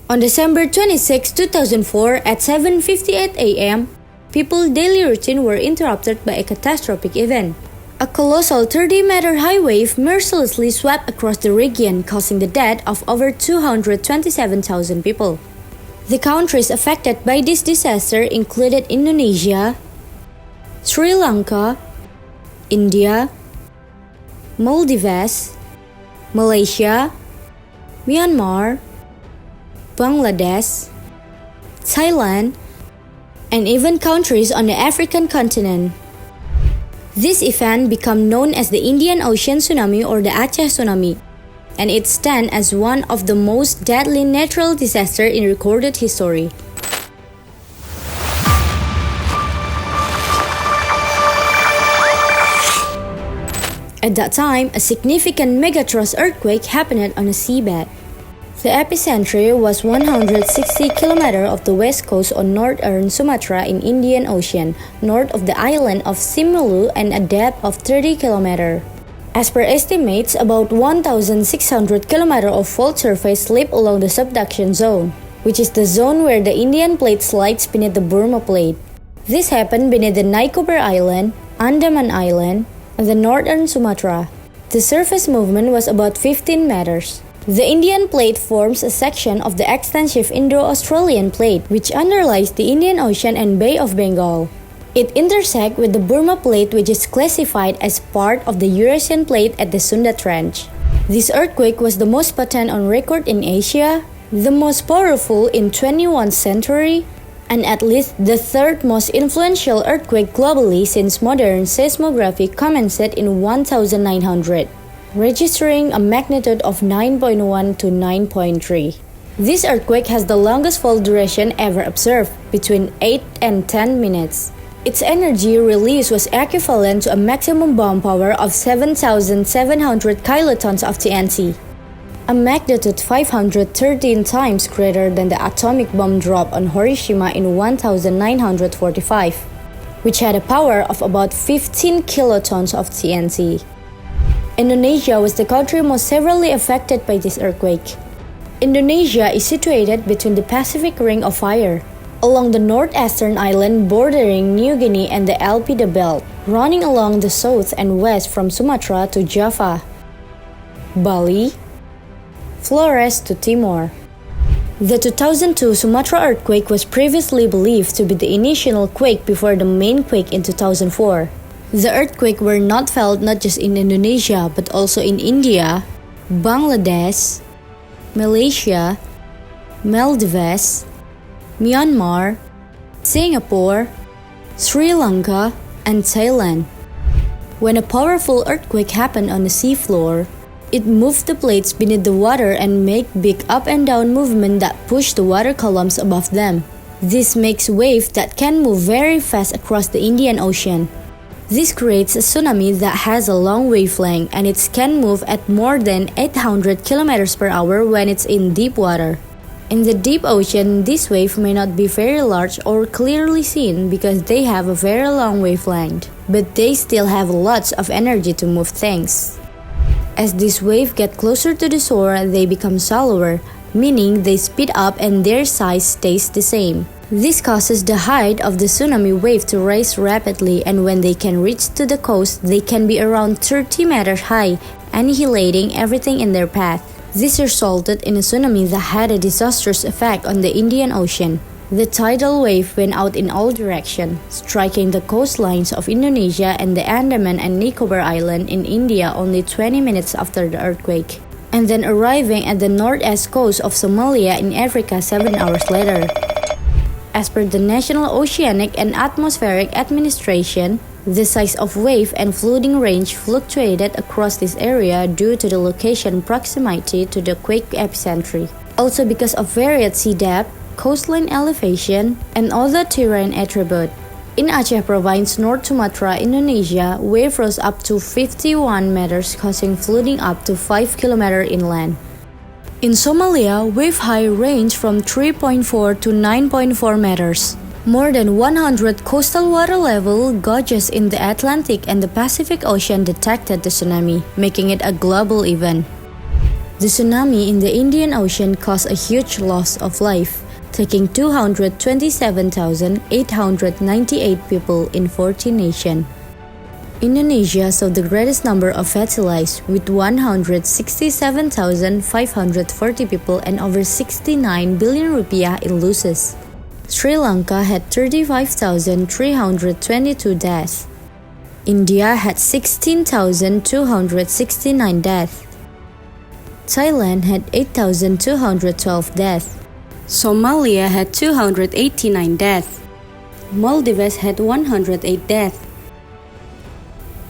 On December 26, 2004, at 7:58 a.m., people's daily routine were interrupted by a catastrophic event. A colossal 30-meter high wave mercilessly swept across the region, causing the death of over 227,000 people. The countries affected by this disaster included Indonesia, Sri Lanka, India, Maldives, Malaysia, Myanmar, Bangladesh, Thailand, and even countries on the African continent. This event became known as the Indian Ocean Tsunami or the Aceh Tsunami, and it stands as one of the most deadly natural disasters in recorded history. At that time, a significant megathrust earthquake happened on the seabed. The epicenter was 160 km off the west coast on northern Sumatra in Indian Ocean, north of the island of Simeulue and a depth of 30 km. As per estimates, about 1,600 km of fault surface slip along the subduction zone, which is the zone where the Indian plate slides beneath the Burma plate. This happened beneath the Nicobar Island, Andaman Island, and the northern Sumatra. The surface movement was about 15 meters. The Indian plate forms a section of the extensive Indo-Australian plate, which underlies the Indian Ocean and Bay of Bengal. It intersects with the Burma plate, which is classified as part of the Eurasian plate at the Sunda Trench. This earthquake was the most potent on record in Asia, the most powerful in 21st century, and at least the third most influential earthquake globally since modern seismography commenced in 1900. Registering a magnitude of 9.1 to 9.3. This earthquake has the longest fault duration ever observed, between 8 and 10 minutes. Its energy release was equivalent to a maximum bomb power of 7,700 kilotons of TNT, a magnitude 513 times greater than the atomic bomb drop on Hiroshima in 1945, which had a power of about 15 kilotons of TNT. Indonesia was the country most severely affected by this earthquake. Indonesia is situated between the Pacific Ring of Fire, along the northeastern island bordering New Guinea and the Alpida Belt, running along the south and west from Sumatra to Java, Bali, Flores to Timor. The 2002 Sumatra earthquake was previously believed to be the initial quake before the main quake in 2004. The earthquake were not felt not just in Indonesia but also in India, Bangladesh, Malaysia, Maldives, Myanmar, Singapore, Sri Lanka, and Thailand. When a powerful earthquake happened on the seafloor, it moved the plates beneath the water and made big up and down movement that pushed the water columns above them. This makes waves that can move very fast across the Indian Ocean. This creates a tsunami that has a long wavelength and it can move at more than 800 km per hour when it's in deep water. In the deep ocean, this wave may not be very large or clearly seen because they have a very long wavelength, but they still have lots of energy to move things. As these waves get closer to the shore, they become shallower, meaning they speed up and their size stays the same. This causes the height of the tsunami wave to rise rapidly, and when they can reach to the coast, they can be around 30 meters high, annihilating everything in their path. This resulted in a tsunami that had a disastrous effect on the Indian Ocean. The tidal wave went out in all directions, striking the coastlines of Indonesia and the Andaman and Nicobar Island in India only 20 minutes after the earthquake, and then arriving at the northeast coast of Somalia in Africa 7 hours later. As per the National Oceanic and Atmospheric Administration, the size of wave and flooding range fluctuated across this area due to the location proximity to the quake epicenter. Also because of varied sea depth, coastline elevation, and other terrain attributes. In Aceh Province, North Sumatra, Indonesia, wave rose up to 51 meters, causing flooding up to 5 km inland. In Somalia, wave height ranged from 3.4 to 9.4 meters. More than 100 coastal water level gauges in the Atlantic and the Pacific Ocean detected the tsunami, making it a global event. The tsunami in the Indian Ocean caused a huge loss of life, taking 227,898 people in 40 nations. Indonesia saw the greatest number of fatalities with 167,540 people and over 69 billion rupiah in losses. Sri Lanka had 35,322 deaths. India had 16,269 deaths. Thailand had 8,212 deaths. Somalia had 289 deaths. Maldives had 108 deaths.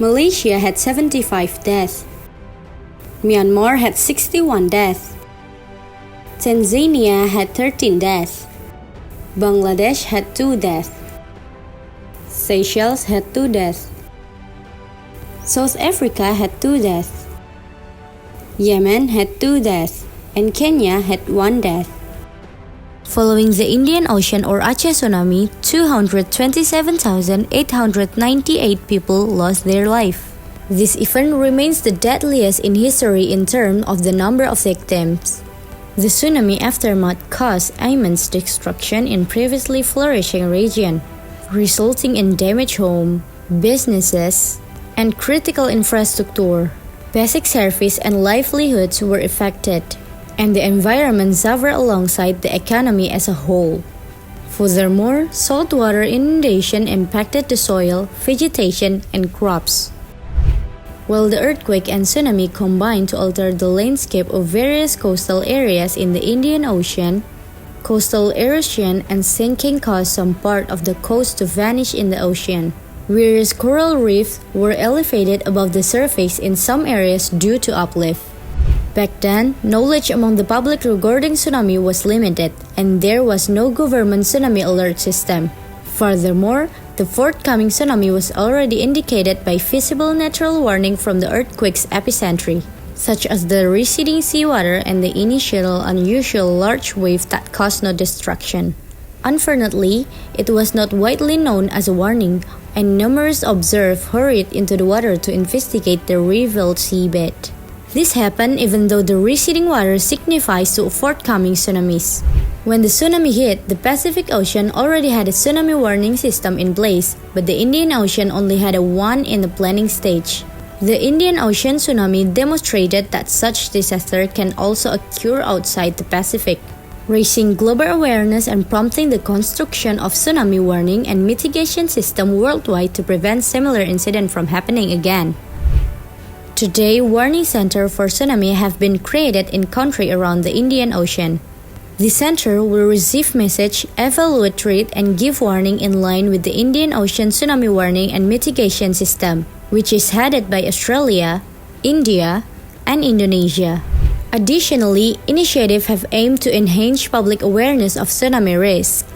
Malaysia had 75 deaths. Myanmar had 61 deaths. Tanzania had 13 deaths. Bangladesh had 2 deaths. Seychelles had 2 deaths. South Africa had 2 deaths. Yemen had 2 deaths, and Kenya had 1 death. Following the Indian Ocean or Aceh Tsunami, 227,898 people lost their life. This event remains the deadliest in history in terms of the number of victims. The tsunami aftermath caused immense destruction in previously flourishing region, resulting in damaged homes, businesses, and critical infrastructure. Basic service and livelihoods were affected, and the environment suffered alongside the economy as a whole. Furthermore, saltwater inundation impacted the soil, vegetation, and crops. While the earthquake and tsunami combined to alter the landscape of various coastal areas in the Indian Ocean, coastal erosion and sinking caused some part of the coast to vanish in the ocean. Whereas coral reefs were elevated above the surface in some areas due to uplift. Back then, knowledge among the public regarding tsunami was limited, and there was no government tsunami alert system. Furthermore, the forthcoming tsunami was already indicated by visible natural warning from the earthquake's epicenter, such as the receding seawater and the initial unusual large wave that caused no destruction. Unfortunately, it was not widely known as a warning, and numerous observers hurried into the water to investigate the revealed seabed. This happened even though the receding water signifies to forthcoming tsunamis. When the tsunami hit, the Pacific Ocean already had a tsunami warning system in place, but the Indian Ocean only had one in the planning stage. The Indian Ocean tsunami demonstrated that such disaster can also occur outside the Pacific, raising global awareness and prompting the construction of tsunami warning and mitigation system worldwide to prevent similar incidents from happening again. Today, warning centers for tsunami have been created in countries around the Indian Ocean. The center will receive message, evaluate threat, and give warning in line with the Indian Ocean tsunami warning and mitigation system, which is headed by Australia, India, and Indonesia. Additionally, initiatives have aimed to enhance public awareness of tsunami risk.